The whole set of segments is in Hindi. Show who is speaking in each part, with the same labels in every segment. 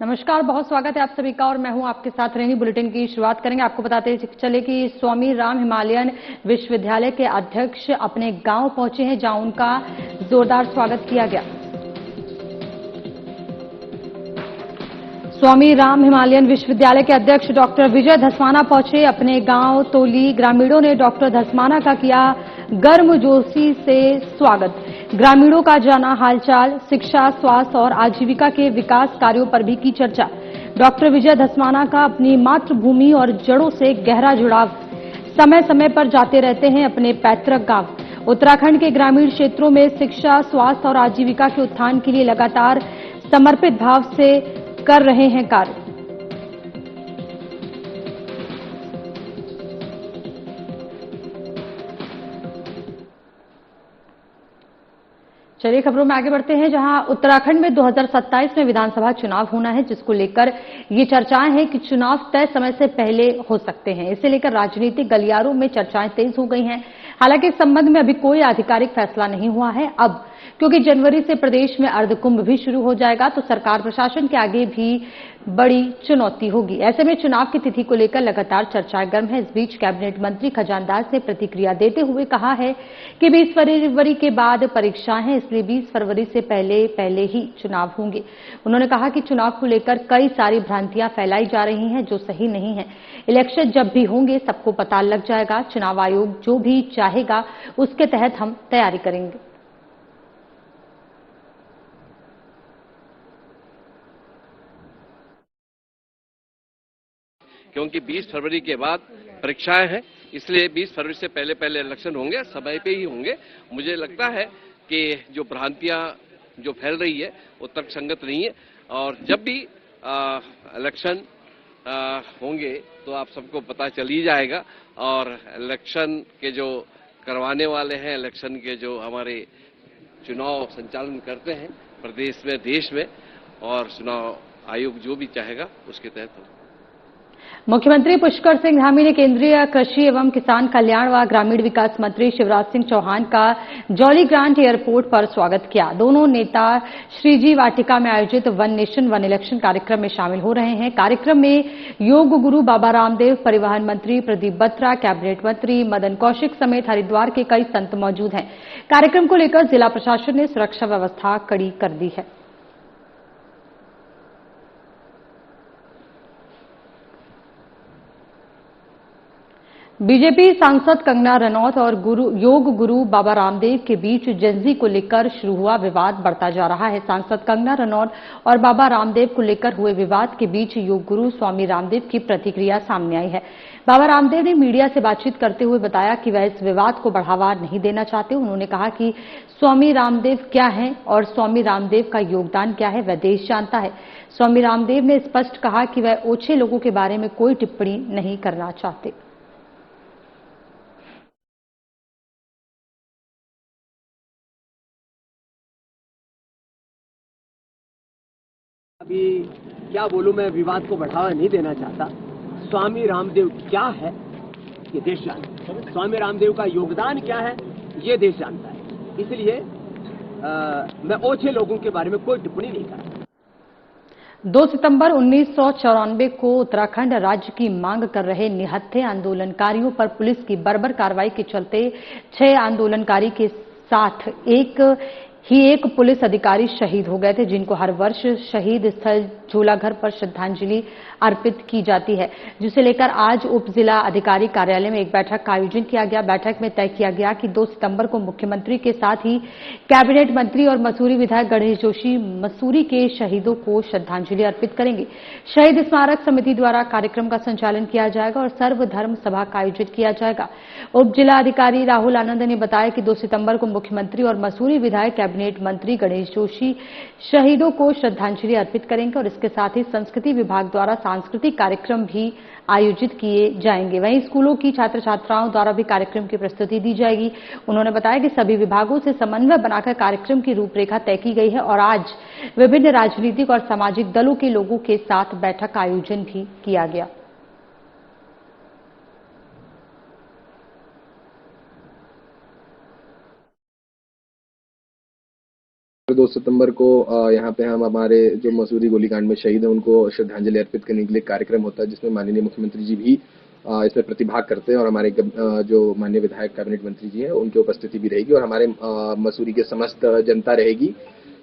Speaker 1: नमस्कार, बहुत स्वागत है आप सभी का और मैं हूं आपके साथ रेनी। बुलेटिन की शुरुआत करेंगे। आपको बताते चले कि स्वामी राम हिमालयन विश्वविद्यालय के अध्यक्ष अपने गांव पहुंचे हैं, जहां उनका जोरदार स्वागत किया गया। स्वामी राम हिमालयन विश्वविद्यालय के अध्यक्ष डॉक्टर विजय धस्माना पहुंचे अपने गांव तोली। ग्रामीणों ने डॉक्टर धस्माना का किया गर्मजोशी से स्वागत। ग्रामीणों का जाना हालचाल, शिक्षा, स्वास्थ्य और आजीविका के विकास कार्यों पर भी की चर्चा। डॉक्टर विजय धस्माना का अपनी मातृभूमि और जड़ों से गहरा जुड़ाव, समय समय पर जाते रहते हैं अपने पैतृक गांव। उत्तराखंड के ग्रामीण क्षेत्रों में शिक्षा, स्वास्थ्य और आजीविका के उत्थान के लिए लगातार समर्पित भाव से कर रहे हैं कार्य। चलिए खबरों में आगे बढ़ते हैं, जहां उत्तराखंड में 2027 में विधानसभा चुनाव होना है, जिसको लेकर ये चर्चाएं हैं कि चुनाव तय समय से पहले हो सकते हैं। इसे लेकर राजनीतिक गलियारों में चर्चाएं तेज हो गई हैं। हालांकि इस संबंध में अभी कोई आधिकारिक फैसला नहीं हुआ है। अब क्योंकि जनवरी से प्रदेश में अर्धकुंभ भी शुरू हो जाएगा, तो सरकार प्रशासन के आगे भी बड़ी चुनौती होगी। ऐसे में चुनाव की तिथि को लेकर लगातार चर्चाएं गर्म है। इस बीच कैबिनेट मंत्री खजानदास ने प्रतिक्रिया देते हुए कहा है कि 20 फरवरी के बाद परीक्षाएं हैं, इसलिए 20 फरवरी से पहले ही चुनाव होंगे। उन्होंने कहा कि चुनाव को लेकर कई सारी भ्रांतियां फैलाई जा रही हैं, जो सही नहीं है। इलेक्शन जब भी होंगे सबको पता लग जाएगा। चुनाव आयोग जो भी चाहेगा उसके तहत हम तैयारी करेंगे।
Speaker 2: क्योंकि 20 फरवरी के बाद परीक्षाएं हैं, इसलिए 20 फरवरी से पहले इलेक्शन होंगे, समय पे ही होंगे। मुझे लगता है कि जो भ्रांतियां जो फैल रही है वो तर्कसंगत नहीं है, और जब भी इलेक्शन होंगे तो आप सबको पता चल ही जाएगा। और इलेक्शन के जो करवाने वाले हैं, इलेक्शन के जो हमारे चुनाव संचालन करते हैं प्रदेश में, देश में, और चुनाव आयोग जो भी चाहेगा उसके तहत होगा।
Speaker 1: मुख्यमंत्री पुष्कर सिंह धामी ने केंद्रीय कृषि एवं किसान कल्याण व ग्रामीण विकास मंत्री शिवराज सिंह चौहान का जॉली ग्रांट एयरपोर्ट पर स्वागत किया। दोनों नेता श्रीजी वाटिका में आयोजित वन नेशन वन इलेक्शन कार्यक्रम में शामिल हो रहे हैं। कार्यक्रम में योग गुरु बाबा रामदेव, परिवहन मंत्री प्रदीप बत्रा, कैबिनेट मंत्री मदन कौशिक समेत हरिद्वार के कई संत मौजूद हैं। कार्यक्रम को लेकर जिला प्रशासन ने सुरक्षा व्यवस्था कड़ी कर दी है। बीजेपी सांसद कंगना रनौत और योग गुरु बाबा रामदेव के बीच जेंजी को लेकर शुरू हुआ विवाद बढ़ता जा रहा है। सांसद कंगना रनौत और बाबा रामदेव को लेकर हुए विवाद के बीच योग गुरु स्वामी रामदेव की प्रतिक्रिया सामने आई है। बाबा रामदेव ने मीडिया से बातचीत करते हुए बताया कि वह इस विवाद को बढ़ावा नहीं देना चाहते। उन्होंने कहा कि स्वामी रामदेव क्या हैं और स्वामी रामदेव का योगदान क्या है, वह देश जानता है। स्वामी रामदेव ने स्पष्ट कहा कि वह ओछे लोगों के बारे में कोई टिप्पणी नहीं करना चाहते।
Speaker 3: अभी क्या बोलूं, मैं विवाद को बढ़ावा नहीं देना चाहता। स्वामी रामदेव क्या है ये देश जानता है, स्वामी रामदेव का योगदान क्या है ये देश जानता है। इसलिए मैं ओछे लोगों के बारे में कोई टिप्पणी नहीं करता।
Speaker 1: 2 सितंबर 1994 को उत्तराखंड राज्य की मांग कर रहे निहत्थे आंदोलनकारियों पर पुलिस की बर्बर कार्रवाई के चलते 6 आंदोलनकारी के साथ एक पुलिस अधिकारी शहीद हो गए थे, जिनको हर वर्ष शहीद स्थल झूलाघर पर श्रद्धांजलि अर्पित की जाती है, जिसे लेकर आज उप जिला अधिकारी कार्यालय में एक बैठक का आयोजन किया गया। बैठक में तय किया गया कि 2 सितंबर को मुख्यमंत्री के साथ ही कैबिनेट मंत्री और मसूरी विधायक गणेश जोशी मसूरी के शहीदों को श्रद्धांजलि अर्पित करेंगे। शहीद स्मारक समिति द्वारा कार्यक्रम का संचालन किया जाएगा और सर्वधर्म सभा का आयोजन किया जाएगा। उप जिला अधिकारी राहुल आनंद ने बताया कि 2 सितंबर को मुख्यमंत्री और मसूरी विधायक कैबिनेट मंत्री गणेश जोशी शहीदों को श्रद्धांजलि अर्पित करेंगे और इसके साथ ही संस्कृति विभाग द्वारा सांस्कृतिक कार्यक्रम भी आयोजित किए जाएंगे। वहीं स्कूलों की छात्र छात्राओं द्वारा भी कार्यक्रम की प्रस्तुति दी जाएगी। उन्होंने बताया कि सभी विभागों से समन्वय बनाकर कार्यक्रम की रूपरेखा तय की गई है और आज विभिन्न राजनीतिक और सामाजिक दलों के लोगों के साथ बैठक का आयोजन भी किया गया।
Speaker 4: 2 सितंबर को यहाँ पे हम हमारे जो मसूरी गोलीकांड में शहीद हैं उनको श्रद्धांजलि अर्पित करने के लिए कार्यक्रम होता है, जिसमें माननीय मुख्यमंत्री जी भी इसमें प्रतिभाग करते हैं और हमारे जो माननीय विधायक कैबिनेट मंत्री जी हैं उनकी उपस्थिति भी रहेगी और हमारे मसूरी के समस्त जनता रहेगी।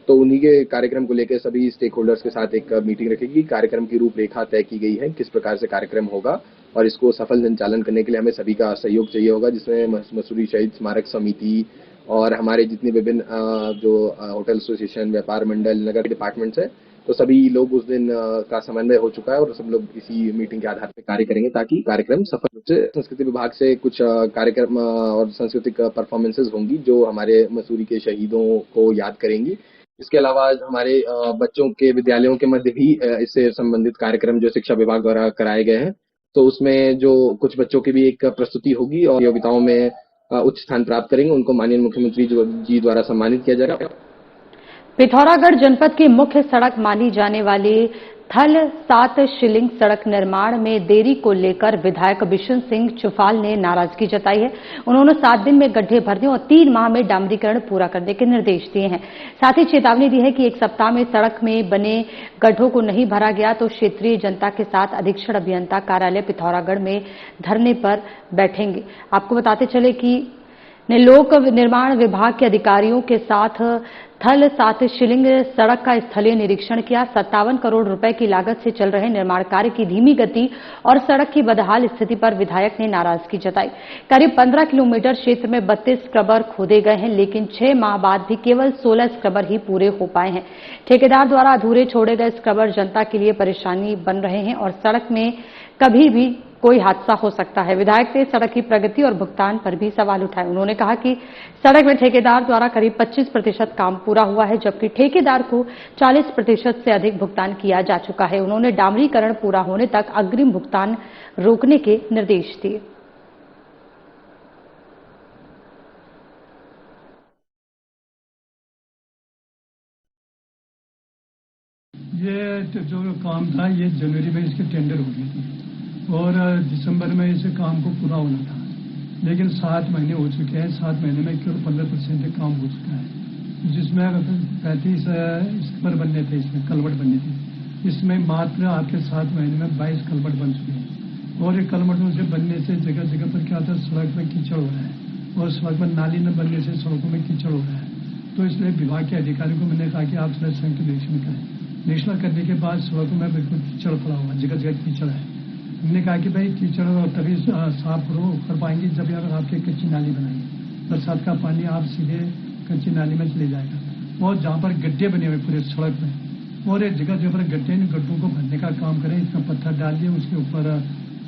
Speaker 4: तो उन्हीं के कार्यक्रम को लेकर सभी स्टेक होल्डर्स के साथ एक मीटिंग रखेगी। कार्यक्रम की रूपरेखा तय की गई है, किस प्रकार से कार्यक्रम होगा और इसको सफल संचालन करने के लिए हमें सभी का सहयोग चाहिए होगा, जिसमें मसूरी शहीद स्मारक समिति और हमारे जितने विभिन्न जो होटल एसोसिएशन, व्यापार मंडल, नगर डिपार्टमेंट्स है, तो सभी लोग उस दिन का समन्वय हो चुका है और सब लोग इसी मीटिंग के आधार पर कार्य करेंगे ताकि कार्यक्रम सफल रूप से। संस्कृति विभाग से कुछ कार्यक्रम और सांस्कृतिक परफॉर्मेंसेज होंगी जो हमारे मसूरी के शहीदों को याद करेंगी। इसके अलावा हमारे बच्चों के विद्यालयों के मध्य भी इससे संबंधित कार्यक्रम जो शिक्षा विभाग द्वारा कराए गए हैं, तो उसमें जो कुछ बच्चों की भी एक प्रस्तुति होगी और प्रतियोगिताओं में उच्च स्थान प्राप्त करेंगे उनको माननीय मुख्यमंत्री जी द्वारा सम्मानित किया जाएगा।
Speaker 1: पिथौरागढ़ जनपद की मुख्य सड़क मानी जाने वाली थल 7 शिलिंग सड़क निर्माण में देरी को लेकर विधायक बिशन सिंह चुफाल ने नाराजगी जताई है। उन्होंने 7 दिन में गड्ढे भरने और 3 माह में डामरीकरण पूरा करने के निर्देश दिए हैं। साथ ही चेतावनी दी है कि 1 सप्ताह में सड़क में बने गड्ढों को नहीं भरा गया तो क्षेत्रीय जनता के साथ अधीक्षण अभियंता कार्यालय पिथौरागढ़ में धरने पर बैठेंगे। आपको बताते चले कि लोक निर्माण विभाग के अधिकारियों के साथ थल 7 शिलिंग सड़क का स्थलीय निरीक्षण किया। 57 करोड़ रुपए की लागत से चल रहे निर्माण कार्य की धीमी गति और सड़क की बदहाल स्थिति पर विधायक ने नाराजगी जताई। करीब 15 किलोमीटर क्षेत्र में 32 स्क्रबर खोदे गए हैं, लेकिन 6 माह बाद भी केवल 16 स्क्रबर ही पूरे हो पाए हैं। ठेकेदार द्वारा अधूरे छोड़े गए स्क्रबर जनता के लिए परेशानी बन रहे हैं और सड़क में कभी भी कोई हादसा हो सकता है। विधायक ने सड़क की प्रगति और भुगतान पर भी सवाल उठाए। उन्होंने कहा कि सड़क में ठेकेदार द्वारा करीब 25% काम पूरा हुआ है, जबकि ठेकेदार को 40% से अधिक भुगतान किया जा चुका है। उन्होंने डामरीकरण पूरा होने तक अग्रिम भुगतान रोकने के निर्देश दिए।
Speaker 5: ये जो काम था ये जनवरी में इसके टेंडर हो गई थी और दिसंबर में इस काम को पूरा होना था, लेकिन 7 महीने हो चुके हैं। 7 महीने में केवल 15% काम हो चुका है, जिसमें 35 स्क्रबर बनने थे, इसमें कलवट बनने थे। इसमें मात्र आपके 7 महीने में 22 कलवट बन चुके हैं और ये कलवटों से बनने से जगह जगह पर क्या था, सड़क में कीचड़ हो रहा है और सड़क में नाली न बनने से सड़कों में कीचड़ हो रहा है। तो इसलिए विभाग के अधिकारियों को मैंने कहा कि आप सड़क का निरीक्षण करें। निरीक्षण करने के बाद सड़कों में बिल्कुल कीचड़ पड़ा हुआ, जगह जगह कीचड़ है। हमने कहा कि भाई कीचड़ तभी साफ कर पाएंगे जब यार आपके कच्ची नाली बनाएंगे। बरसात का पानी आप सीधे कच्ची नाली में चले जाएगा और जहाँ पर गड्ढे बने हुए पूरे सड़क में और एक जगह पर गड्ढे, इन गड्ढों को भरने का काम करें। इसमें पत्थर डालिए, उसके ऊपर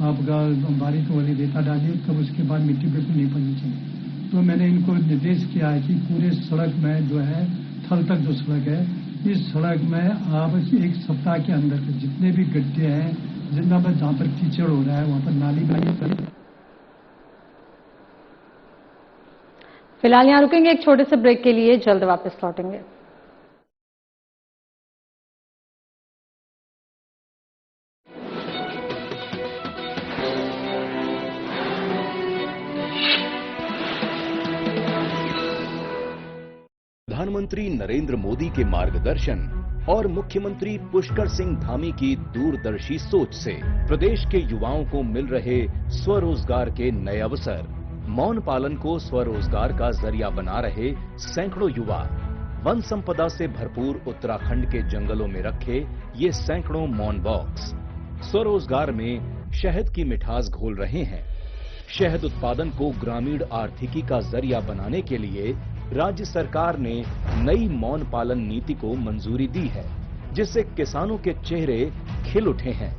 Speaker 5: आपका बारीक वाली रेता डालिए, तब उसके बाद मिट्टी बिल्कुल नहीं पड़नी चाहिए। तो मैंने इनको निर्देश किया है कि पूरे सड़क में जो है थल तक जो सड़क है, इस सड़क में आप 1 सप्ताह के अंदर जितने भी गड्ढे हैं, जितना पर जहाँ पर कीचड़ हो रहा है वहाँ पर नाली बनाइए।
Speaker 1: फिलहाल यहाँ रुकेंगे एक छोटे से ब्रेक के लिए, जल्द वापस लौटेंगे।
Speaker 6: प्रधानमंत्री नरेंद्र मोदी के मार्गदर्शन और मुख्यमंत्री पुष्कर सिंह धामी की दूरदर्शी सोच से प्रदेश के युवाओं को मिल रहे स्वरोजगार के नए अवसर। मौन पालन को स्वरोजगार का जरिया बना रहे सैकड़ों युवा वन संपदा से भरपूर उत्तराखंड के जंगलों में रखे ये सैकड़ों मौन बॉक्स स्वरोजगार में शहद की मिठास घोल रहे हैं। शहद उत्पादन को ग्रामीण आर्थिकी का जरिया बनाने के लिए राज्य सरकार ने नई मौन पालन नीति को मंजूरी दी है, जिससे किसानों के चेहरे खिल उठे हैं।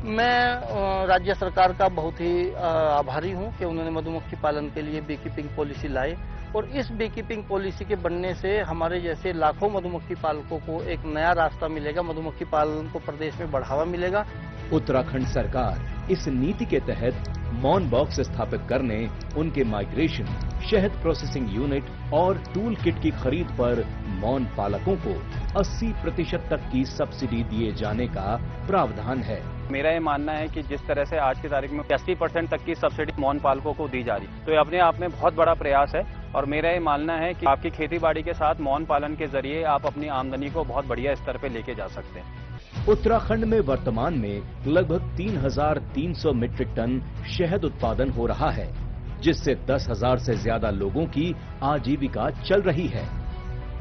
Speaker 7: मैं राज्य सरकार का बहुत ही आभारी हूं कि उन्होंने मधुमक्खी पालन के लिए बी कीपिंग पॉलिसी लाई और इस बी कीपिंग पॉलिसी के बनने से हमारे जैसे लाखों मधुमक्खी पालकों को एक नया रास्ता मिलेगा, मधुमक्खी पालन को प्रदेश में बढ़ावा मिलेगा।
Speaker 6: उत्तराखंड सरकार इस नीति के तहत मौन बॉक्स स्थापित करने, उनके माइग्रेशन, शहद प्रोसेसिंग यूनिट और टूल किट की खरीद पर मौन पालकों को 80% तक की सब्सिडी दिए जाने का प्रावधान है।
Speaker 8: मेरा ये मानना है कि जिस तरह से आज की तारीख में 80% तक की सब्सिडी मौन पालकों को दी जा रही, तो ये अपने आप में बहुत बड़ा प्रयास है और मेरा ये मानना है कि आपकी खेती बाड़ी के साथ मौन पालन के जरिए आप अपनी आमदनी को बहुत बढ़िया स्तर पे लेके जा सकते हैं।
Speaker 6: उत्तराखंड में वर्तमान में लगभग 3,300 मीट्रिक टन शहद उत्पादन हो रहा है, जिससे 10,000 से ज्यादा लोगों की आजीविका चल रही है।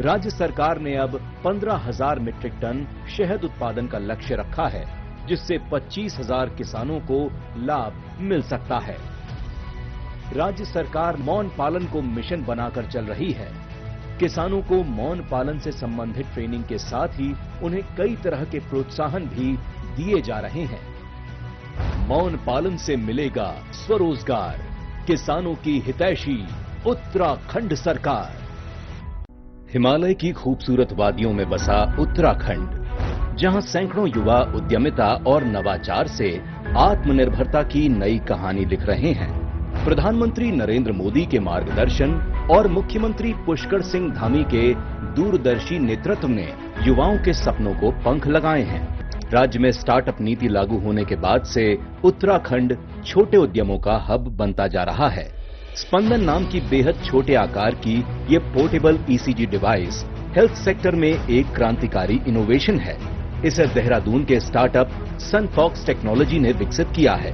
Speaker 6: राज्य सरकार ने अब 15,000 मीट्रिक टन शहद उत्पादन का लक्ष्य रखा है, जिससे 25,000 किसानों को लाभ मिल सकता है। राज्य सरकार मौन पालन को मिशन बनाकर चल रही है। किसानों को मौन पालन से संबंधित ट्रेनिंग के साथ ही उन्हें कई तरह के प्रोत्साहन भी दिए जा रहे हैं। मौन पालन से मिलेगा स्वरोजगार, किसानों की हितैषी उत्तराखंड सरकार। हिमालय की खूबसूरत वादियों में बसा उत्तराखंड, जहां सैकड़ों युवा उद्यमिता और नवाचार से आत्मनिर्भरता की नई कहानी लिख रहे हैं। प्रधानमंत्री नरेंद्र मोदी के मार्गदर्शन और मुख्यमंत्री पुष्कर सिंह धामी के दूरदर्शी नेतृत्व ने युवाओं के सपनों को पंख लगाए हैं। राज्य में स्टार्टअप नीति लागू होने के बाद से उत्तराखंड छोटे उद्यमों का हब बनता जा रहा है। स्पंदन नाम की बेहद छोटे आकार की ये portable ECG device health sector में एक क्रांतिकारी इनोवेशन है। इसे देहरादून के स्टार्टअप सनफॉक्स टेक्नोलॉजी ने विकसित किया है।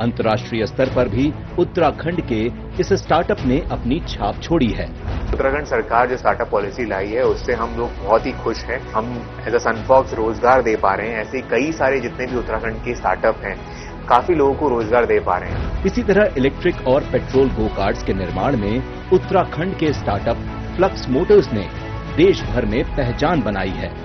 Speaker 6: अंतर्राष्ट्रीय स्तर पर भी उत्तराखंड के इस स्टार्टअप ने अपनी छाप छोड़ी है।
Speaker 9: उत्तराखंड सरकार जो स्टार्टअप पॉलिसी लाई है उससे हम लोग बहुत ही खुश हैं। हम एज अ सनफॉक्स रोजगार दे पा रहे हैं। ऐसे कई सारे जितने भी उत्तराखंड के स्टार्टअप हैं, काफी लोगों को रोजगार दे पा रहे हैं।
Speaker 6: इसी तरह इलेक्ट्रिक और पेट्रोल गो कार्ट्स के निर्माण में उत्तराखंड के स्टार्टअप फ्लक्स मोटर्स ने देश भर में पहचान बनाई है।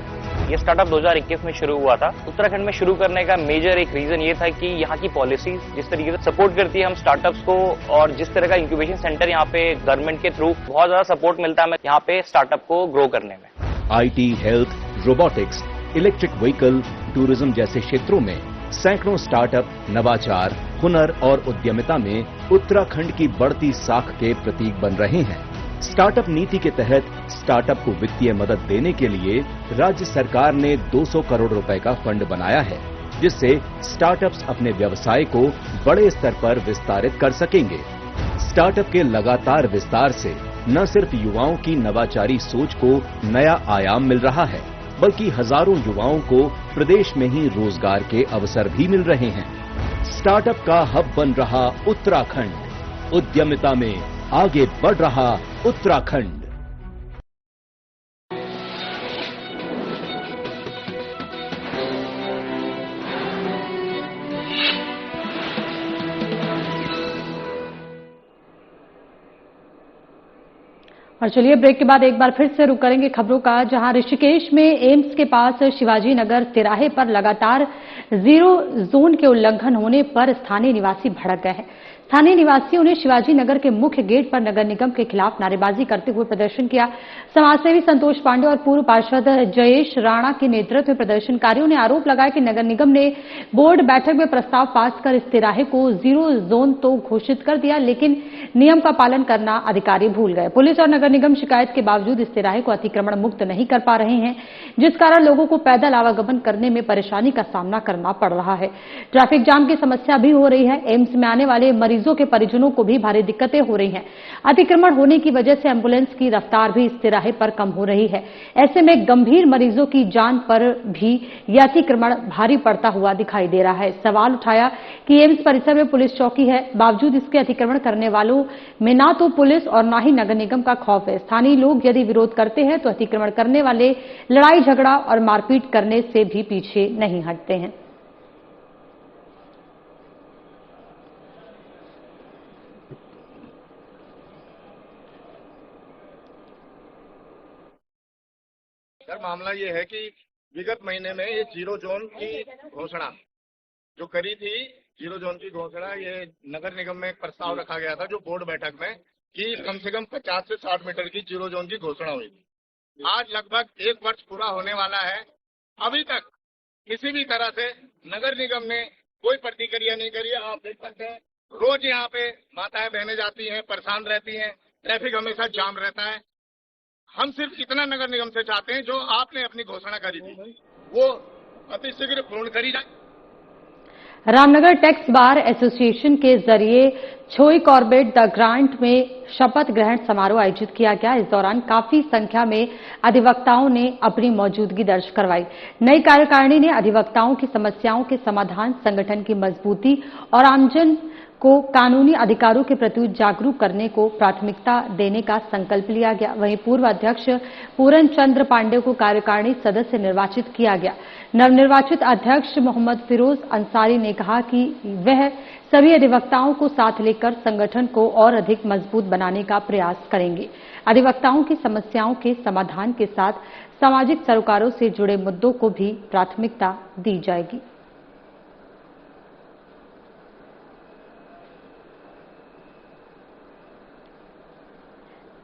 Speaker 10: ये स्टार्टअप 2021 में शुरू हुआ था। उत्तराखंड में शुरू करने का मेजर एक रीजन ये था कि यहाँ की पॉलिसी जिस तरीके से सपोर्ट करती है हम स्टार्टअप्स को, और जिस तरह का इंक्यूबेशन सेंटर यहाँ पे गवर्नमेंट के थ्रू बहुत ज्यादा सपोर्ट मिलता है हमें यहाँ पे स्टार्टअप को ग्रो करने में।
Speaker 6: IT, health, robotics, electric vehicle, tourism जैसे क्षेत्रों में सैकड़ों स्टार्टअप नवाचार, हुनर और उद्यमिता में उत्तराखंड की बढ़ती साख के प्रतीक बन रहे हैं। स्टार्टअप नीति के तहत स्टार्टअप को वित्तीय मदद देने के लिए राज्य सरकार ने 200 करोड़ रुपए का फंड बनाया है, जिससे स्टार्टअप्स अपने व्यवसाय को बड़े स्तर पर विस्तारित कर सकेंगे। स्टार्टअप के लगातार विस्तार से न सिर्फ युवाओं की नवाचारी सोच को नया आयाम मिल रहा है, बल्कि हजारों युवाओं को प्रदेश में ही रोजगार के अवसर भी मिल रहे हैं। स्टार्टअप का हब बन रहा उत्तराखंड, उद्यमिता में आगे बढ़ रहा उत्तराखंड।
Speaker 1: और चलिए ब्रेक के बाद एक बार फिर से रुक करेंगे खबरों का, जहां ऋषिकेश में एम्स के पास शिवाजी नगर तिराहे पर लगातार जीरो जोन के उल्लंघन होने पर स्थानीय निवासी भड़क गए हैं। स्थानीय निवासियों ने शिवाजी नगर के मुख्य गेट पर नगर निगम के खिलाफ नारेबाजी करते हुए प्रदर्शन किया। समाजसेवी संतोष पांडे और पूर्व पार्षद जयेश राणा के नेतृत्व में प्रदर्शनकारियों ने आरोप लगाया कि नगर निगम ने बोर्ड बैठक में प्रस्ताव पास कर इस तिराहे को जीरो जोन तो घोषित कर दिया, लेकिन नियम का पालन करना अधिकारी भूल गए। पुलिस और नगर निगम शिकायत के बावजूद इस तिराहे को अतिक्रमण मुक्त नहीं कर पा रहे हैं, जिस कारण लोगों को पैदल आवागमन करने में परेशानी का सामना करना पड़ रहा है। ट्रैफिक जाम की समस्या भी हो रही है। एम्स में आने वाले मरीजों के परिजनों को भी भारी दिक्कतें हो रही हैं। अतिक्रमण होने की वजह से एम्बुलेंस की रफ्तार भी इस तिराहे पर कम हो रही है। ऐसे में गंभीर मरीजों की जान पर भी यह अतिक्रमण भारी पड़ता हुआ दिखाई दे रहा है। सवाल उठाया कि एम्स परिसर में पुलिस चौकी है, बावजूद इसके अतिक्रमण करने वालों में ना तो पुलिस और ना ही नगर निगम का खौफ है। स्थानीय लोग यदि विरोध करते हैं तो अतिक्रमण करने वाले लड़ाई झगड़ा और मारपीट करने से भी पीछे नहीं हटते हैं।
Speaker 11: सर, मामला ये है कि विगत महीने में ये जीरो जोन की घोषणा जो करी थी, जीरो जोन की घोषणा ये नगर निगम में एक प्रस्ताव रखा गया था जो बोर्ड बैठक में कि कम से कम 50 से 60 मीटर की जीरो जोन की घोषणा हुई थी। आज लगभग 1 वर्ष पूरा होने वाला है, अभी तक किसी भी तरह से नगर निगम ने कोई प्रतिक्रिया नहीं करी है। आप देख सकते हैं रोज यहाँ पे माताएं बहनें जाती हैं, परेशान रहती हैं, ट्रैफिक हमेशा जाम रहता है। हम सिर्फ इतना नगर निगम से चाहते हैं, जो आपने अपनी घोषणा करी थी वो अतिशीघ्र पूर्ण करी जाए।
Speaker 1: रामनगर टैक्स बार एसोसिएशन के जरिए छोई कॉर्बेट द ग्रांट में शपथ ग्रहण समारोह आयोजित किया गया। इस दौरान काफी संख्या में अधिवक्ताओं ने अपनी मौजूदगी दर्ज करवाई। नई कार्यकारिणी ने अधिवक्ताओं की समस्याओं के समाधान, संगठन की मजबूती और आमजन को कानूनी अधिकारों के प्रति जागरूक करने को प्राथमिकता देने का संकल्प लिया गया। वहीं पूर्व अध्यक्ष पूरन चंद्र पांडे को कार्यकारिणी सदस्य निर्वाचित किया गया। नवनिर्वाचित अध्यक्ष मोहम्मद फिरोज अंसारी ने कहा कि वह सभी अधिवक्ताओं को साथ लेकर संगठन को और अधिक मजबूत बनाने का प्रयास करेंगे। अधिवक्ताओं की समस्याओं के समाधान के साथ सामाजिक सरोकारों से जुड़े मुद्दों को भी प्राथमिकता दी जाएगी।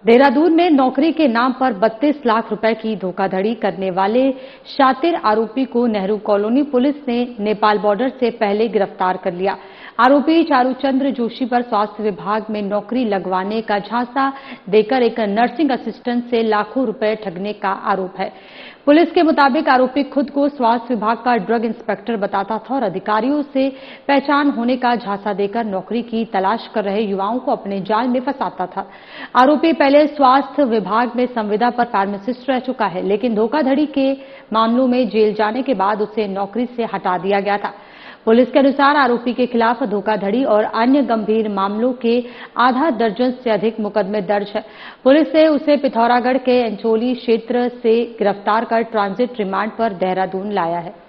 Speaker 1: देहरादून में नौकरी के नाम पर 32 लाख रुपए की धोखाधड़ी करने वाले शातिर आरोपी को नेहरू कॉलोनी पुलिस ने नेपाल बॉर्डर से पहले गिरफ्तार कर लिया। आरोपी चारूचंद्र जोशी पर स्वास्थ्य विभाग में नौकरी लगवाने का झांसा देकर एक नर्सिंग असिस्टेंट से लाखों रुपए ठगने का आरोप है। पुलिस के मुताबिक आरोपी खुद को स्वास्थ्य विभाग का ड्रग इंस्पेक्टर बताता था और अधिकारियों से पहचान होने का झांसा देकर नौकरी की तलाश कर रहे युवाओं को अपने जाल में फंसाता था। आरोपी पहले स्वास्थ्य विभाग में संविदा पर फार्मासिस्ट रह चुका है, लेकिन धोखाधड़ी के मामलों में जेल जाने के बाद उसे नौकरी से हटा दिया गया था। पुलिस के अनुसार आरोपी के खिलाफ धोखाधड़ी और अन्य गंभीर मामलों के आधा दर्जन से अधिक मुकदमे दर्ज है। पुलिस ने उसे पिथौरागढ़ के अंचोली क्षेत्र से गिरफ्तार कर ट्रांजिट रिमांड पर देहरादून लाया है।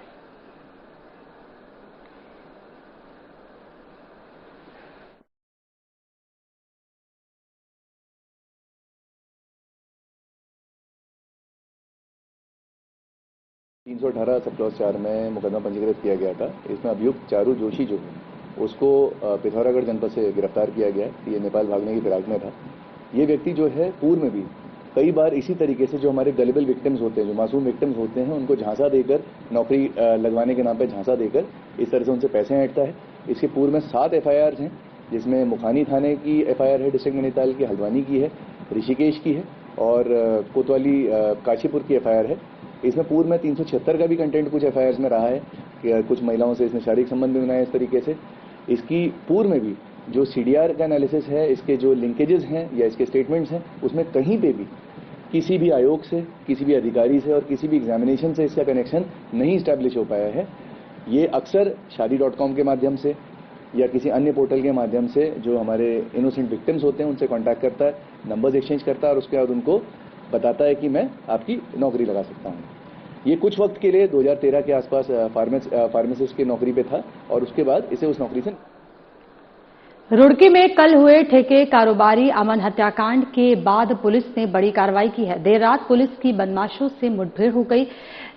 Speaker 12: तीन 318 सब क्लॉज 4 में मुकदमा पंजीकृत किया गया था। इसमें अभियुक्त चारू जोशी जो है उसको पिथौरागढ़ जनपद से गिरफ्तार किया गया। ये नेपाल भागने की फिराक में था। ये व्यक्ति जो है पूर्व में भी कई बार इसी तरीके से जो हमारे गलेबल विक्टिम्स होते हैं, जो मासूम विक्टिम्स होते हैं, उनको झांसा देकर नौकरी लगवाने के नाम पर झांसा देकर इस तरह से उनसे पैसे ऐंठता है। इसके पूर्व में 7 FIR हैं, जिसमें मुखानी थाने की FIR है, डिस्ट्रिक्ट नैनीताल की, हल्द्वानी की है, ऋषिकेश की है और कोतवाली काशीपुर की FIR है। इसमें पूर्व में 376 का भी कंटेंट कुछ FIRs में रहा है कि कुछ महिलाओं से इसने शारीरिक संबंध भी बनाए इस तरीके से। इसकी पूर्व में भी जो CDR का एनालिसिस है, इसके जो लिंकेजेस हैं या इसके स्टेटमेंट्स हैं, उसमें कहीं पे भी किसी भी आयोग से, किसी भी अधिकारी से और किसी भी एग्जामिनेशन से इसका कनेक्शन नहीं स्टैब्लिश हो पाया है। ये अक्सर शादी.com के माध्यम से या किसी अन्य पोर्टल के माध्यम से जो हमारे इनोसेंट विक्टिम्स होते हैं उनसे कॉन्टैक्ट करता है, नंबर्स एक्सचेंज करता है और उसके बाद उनको बताता है कि मैं आपकी नौकरी लगा सकता हूँ। ये कुछ वक्त के लिए 2013 के आसपास फार्मासिस्ट की नौकरी पे था और उसके बाद इसे उस नौकरी से।
Speaker 1: रुड़की में कल हुए ठेके कारोबारी अमन हत्याकांड के बाद पुलिस ने बड़ी कार्रवाई की है। देर रात पुलिस की बदमाशों से मुठभेड़ हो गई।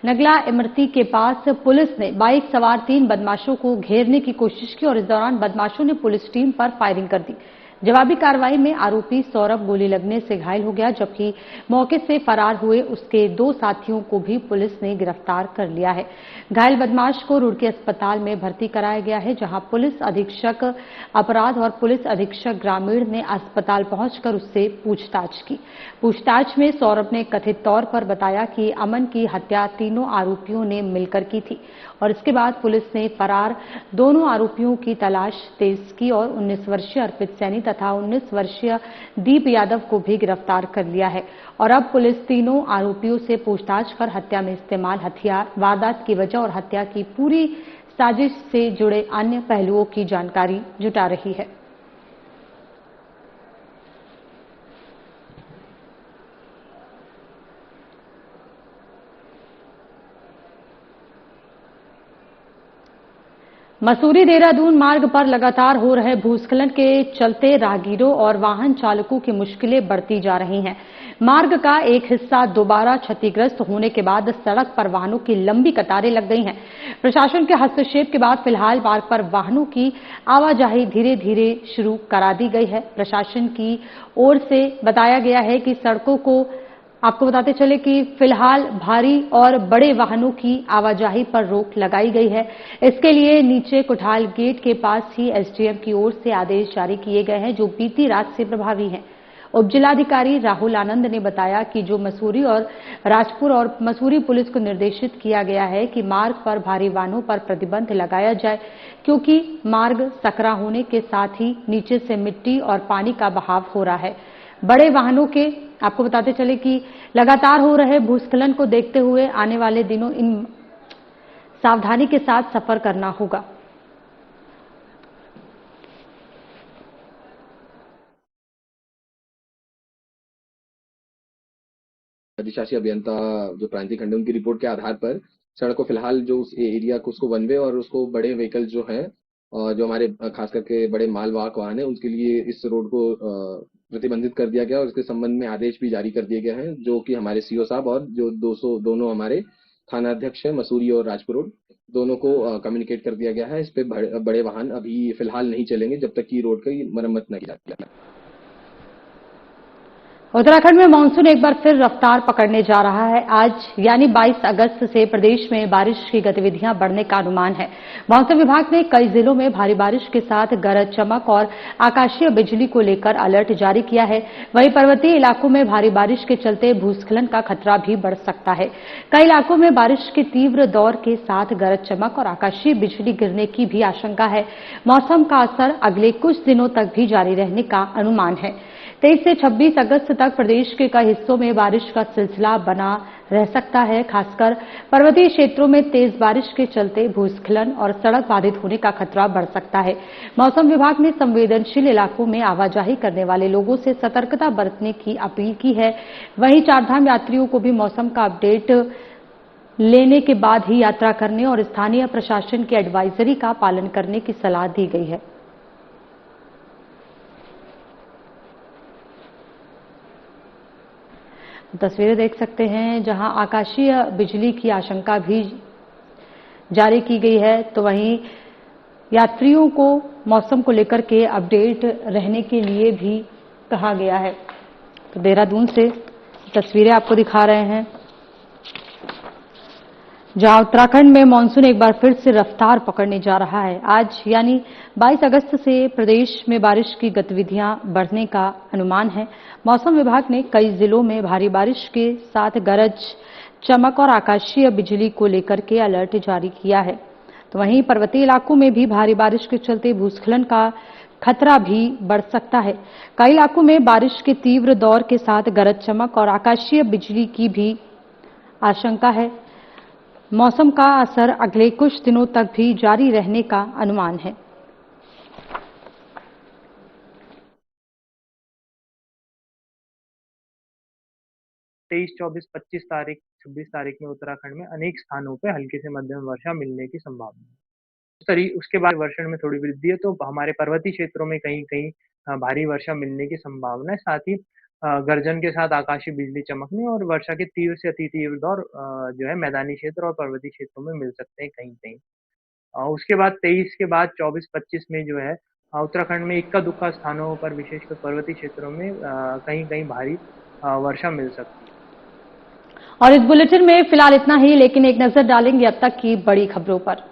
Speaker 1: नगला इमरती के पास पुलिस ने बाइक सवार 3 बदमाशों को घेरने की कोशिश की और इस दौरान बदमाशों ने पुलिस टीम पर फायरिंग कर दी। जवाबी कार्रवाई में आरोपी सौरभ गोली लगने से घायल हो गया, जबकि मौके से फरार हुए उसके 2 साथियों को भी पुलिस ने गिरफ्तार कर लिया है। घायल बदमाश को रुड़की अस्पताल में भर्ती कराया गया है, जहां पुलिस अधीक्षक अपराध और पुलिस अधीक्षक ग्रामीण ने अस्पताल पहुंचकर उससे पूछताछ की। पूछताछ में सौरभ ने कथित तौर पर बताया कि अमन की हत्या तीनों आरोपियों ने मिलकर की थी और इसके बाद पुलिस ने फरार दोनों आरोपियों की तलाश तेज की और 19 वर्षीय अर्पित सैनी तथा 19 वर्षीय दीप यादव को भी गिरफ्तार कर लिया है और अब पुलिस तीनों आरोपियों से पूछताछ कर हत्या में इस्तेमाल हथियार, वारदात की वजह और हत्या की पूरी साजिश से जुड़े अन्य पहलुओं की जानकारी जुटा रही है। मसूरी देहरादून मार्ग पर लगातार हो रहे भूस्खलन के चलते राहगीरों और वाहन चालकों की मुश्किलें बढ़ती जा रही हैं। मार्ग का एक हिस्सा दोबारा क्षतिग्रस्त होने के बाद सड़क पर वाहनों की लंबी कतारें लग गई हैं। प्रशासन के हस्तक्षेप के बाद फिलहाल मार्ग पर वाहनों की आवाजाही धीरे धीरे शुरू करा दी गई है। प्रशासन की ओर से बताया गया है कि सड़कों को आपको बताते चले कि फिलहाल भारी और बड़े वाहनों की आवाजाही पर रोक लगाई गई है। इसके लिए नीचे कुठाल गेट के पास ही एसडीएम की ओर से आदेश जारी किए गए हैं, जो बीती रात से प्रभावी हैं। उपजिलाधिकारी राहुल आनंद ने बताया कि जो मसूरी और राजपुर और मसूरी पुलिस को निर्देशित किया गया है कि मार्ग पर भारी वाहनों पर प्रतिबंध लगाया जाए, क्योंकि मार्ग सकरा होने के साथ ही नीचे से मिट्टी और पानी का बहाव हो रहा है। बड़े वाहनों के आपको बताते चले कि लगातार हो रहे भूस्खलन को देखते हुए आने वाले दिनों इन सावधानी के साथ सफर करना होगा।
Speaker 4: अधिशासी अभियंता जो प्रांतीय खंड है उनकी रिपोर्ट के आधार पर सड़क को फिलहाल जो उस एरिया को उसको वन वे और उसको बड़े व्हीकल जो हैं जो हमारे खास करके बड़े मालवाहक वाहन है उनके लिए इस रोड को प्रतिबंधित कर दिया गया और इसके संबंध में आदेश भी जारी कर दिए गए हैं, जो कि हमारे सीओ साहब और जो दोनों हमारे थाना अध्यक्ष हैं मसूरी और राजपुर रोड दोनों को कम्युनिकेट कर दिया गया है। इस पे बड़े वाहन अभी फिलहाल नहीं चलेंगे जब तक कि रोड की मरम्मत न की जाती है।
Speaker 1: उत्तराखंड में मानसून एक बार फिर रफ्तार पकड़ने जा रहा है। आज यानी 22 अगस्त से प्रदेश में बारिश की गतिविधियां बढ़ने का अनुमान है। मौसम विभाग ने कई जिलों में भारी बारिश के साथ गरज चमक और आकाशीय बिजली को लेकर अलर्ट जारी किया है। वहीं पर्वतीय इलाकों में भारी बारिश के चलते भूस्खलन का खतरा भी बढ़ सकता है। कई इलाकों में बारिश के तीव्र दौर के साथ गरज चमक और आकाशीय बिजली गिरने की भी आशंका है। मौसम का असर अगले कुछ दिनों तक भी जारी रहने का अनुमान है। 23 से 26 अगस्त तक प्रदेश के कई हिस्सों में बारिश का सिलसिला बना रह सकता है। खासकर पर्वतीय क्षेत्रों में तेज बारिश के चलते भूस्खलन और सड़क बाधित होने का खतरा बढ़ सकता है। मौसम विभाग ने संवेदनशील इलाकों में आवाजाही करने वाले लोगों से सतर्कता बरतने की अपील की है। वहीं चारधाम यात्रियों को भी मौसम का अपडेट लेने के बाद ही यात्रा करने और स्थानीय प्रशासन की एडवाइजरी का पालन करने की सलाह दी गई है। तस्वीरें देख सकते हैं जहां आकाशीय बिजली की आशंका भी जारी की गई है, तो वहीं यात्रियों को मौसम को लेकर के अपडेट रहने के लिए भी कहा गया है। तो देहरादून से तस्वीरें आपको दिखा रहे हैं जहां उत्तराखंड में मानसून एक बार फिर से रफ्तार पकड़ने जा रहा है। आज यानी 22 अगस्त से प्रदेश में बारिश की गतिविधियां बढ़ने का अनुमान है। मौसम विभाग ने कई जिलों में भारी बारिश के साथ गरज चमक और आकाशीय बिजली को लेकर के अलर्ट जारी किया है। तो वहीं पर्वतीय इलाकों में भी भारी बारिश के चलते भूस्खलन का खतरा भी बढ़ सकता है। कई इलाकों में बारिश के तीव्र दौर के साथ गरज चमक और आकाशीय बिजली की भी आशंका है। मौसम का असर अगले कुछ दिनों तक भी जारी रहने का अनुमान है।
Speaker 13: तेईस, 24, 25 तारीख, 26 तारीख में उत्तराखंड में अनेक स्थानों पे हल्की से मध्यम वर्षा मिलने की संभावना है। उसके बाद वर्षण में थोड़ी वृद्धि है, तो हमारे पर्वतीय क्षेत्रों में कहीं कहीं भारी वर्षा मिलने की संभावना है। साथ ही गर्जन के साथ आकाशीय बिजली चमकने और वर्षा के तीव्र से अति तीव्र दौर जो है मैदानी क्षेत्र और पर्वतीय क्षेत्रों में मिल सकते हैं कहीं कहीं। उसके बाद 23 के बाद 24-25 में जो है उत्तराखंड में इक्का दुक्का स्थानों पर विशेषकर पर्वतीय क्षेत्रों में कहीं कहीं भारी वर्षा मिल सकती है।
Speaker 1: और इस बुलेटिन में फिलहाल इतना ही, लेकिन एक नजर डालेंगे अब तक की बड़ी खबरों पर।